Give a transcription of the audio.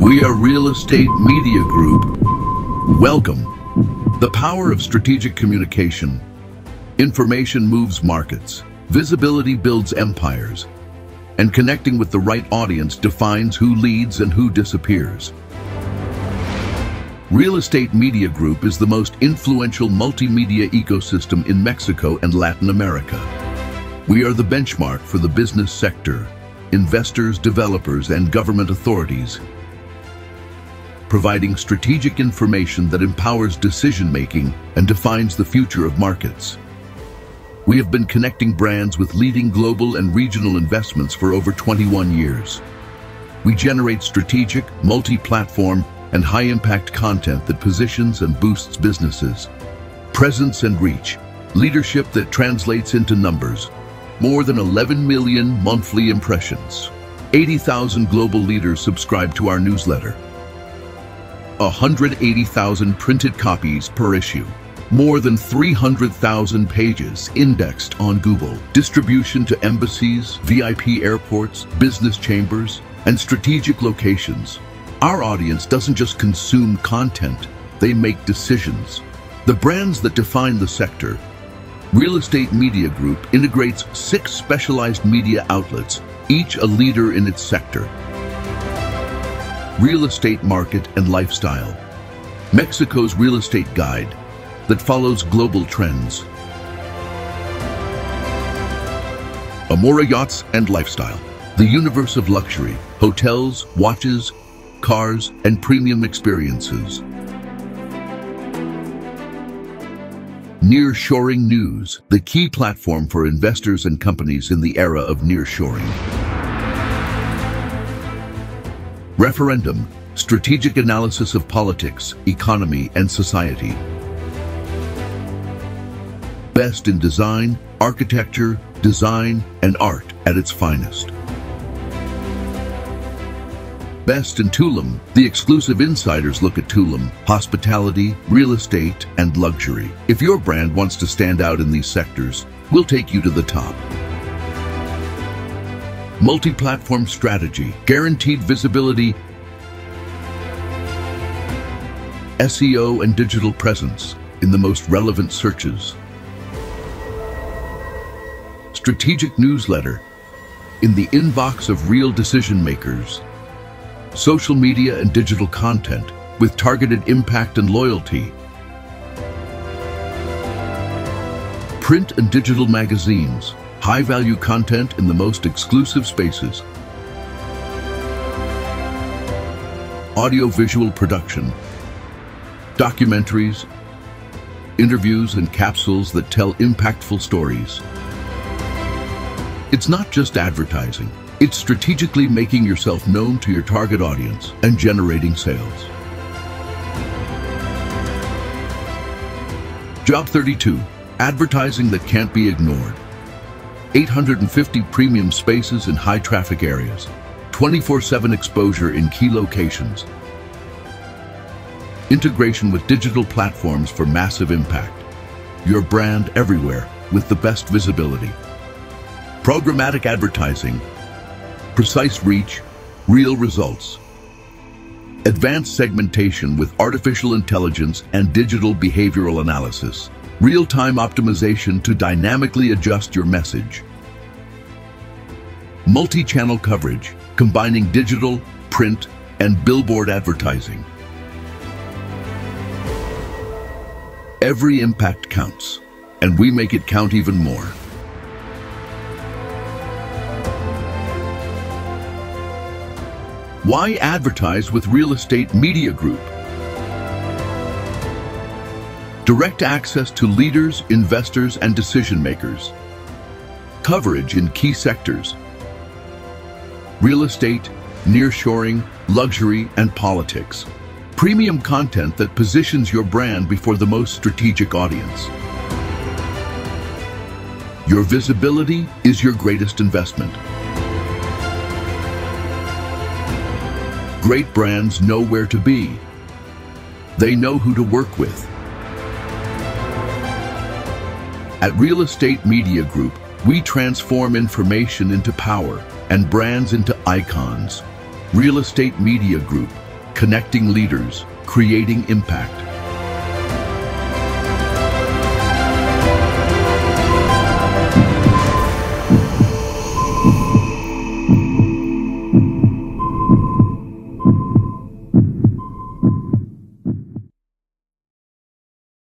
We are Real Estate Media Group. Welcome. The power of strategic communication. Information moves markets. Visibility builds empires. And connecting with the right audience defines who leads and who disappears. Real Estate Media Group is the most influential multimedia ecosystem in Mexico and Latin America. We are the benchmark for the business sector, investors, developers, and government authorities, providing strategic information that empowers decision-making and defines the future of markets. We have been connecting brands with leading global and regional investments for over 21 years. We generate strategic, multi-platform, and high-impact content that positions and boosts businesses. Presence and reach, leadership that translates into numbers. More than 11 million monthly impressions. 80,000 global leaders subscribe to our newsletter. 180,000 printed copies per issue. More than 300,000 pages indexed on Google. Distribution to embassies, VIP airports, business chambers, and strategic locations. Our audience doesn't just consume content, they make decisions. The brands that define the sector. Real Estate Media Group integrates 6 specialized media outlets, each a leader in its sector. Real Estate Market and Lifestyle. Mexico's real estate guide that follows global trends. Amora Yachts and Lifestyle. The universe of luxury, hotels, watches, cars, and premium experiences. Nearshoring News, the key platform for investors and companies in the era of nearshoring. Referendum, strategic analysis of politics, economy, and society. Best in design, architecture, design, and art at its finest. Best in Tulum, the exclusive insiders look at Tulum, hospitality, real estate, and luxury. If your brand wants to stand out in these sectors, we'll take you to the top. Multi-platform strategy, guaranteed visibility, SEO and digital presence in the most relevant searches. Strategic newsletter in the inbox of real decision makers. Social media and digital content with targeted impact and loyalty. Print and digital magazines, high-value content in the most exclusive spaces. Audio-visual production, documentaries, interviews, and capsules that tell impactful stories. It's not just advertising. It's strategically making yourself known to your target audience and generating sales. Job 32, advertising that can't be ignored. 850 premium spaces in high traffic areas. 24/7 exposure in key locations. Integration with digital platforms for massive impact. Your brand everywhere with the best visibility. Programmatic advertising. Precise reach, real results. Advanced segmentation with artificial intelligence and digital behavioral analysis. Real-time optimization to dynamically adjust your message. Multi-channel coverage, combining digital, print, and billboard advertising. Every impact counts, and we make it count even more. Why advertise with Real Estate Media Group? Direct access to leaders, investors, and decision makers. Coverage in key sectors. Real estate, nearshoring, luxury, and politics. Premium content that positions your brand before the most strategic audience. Your visibility is your greatest investment. Great brands know where to be. They know who to work with. At Real Estate Media Group, we transform information into power and brands into icons. Real Estate Media Group, connecting leaders, creating impact.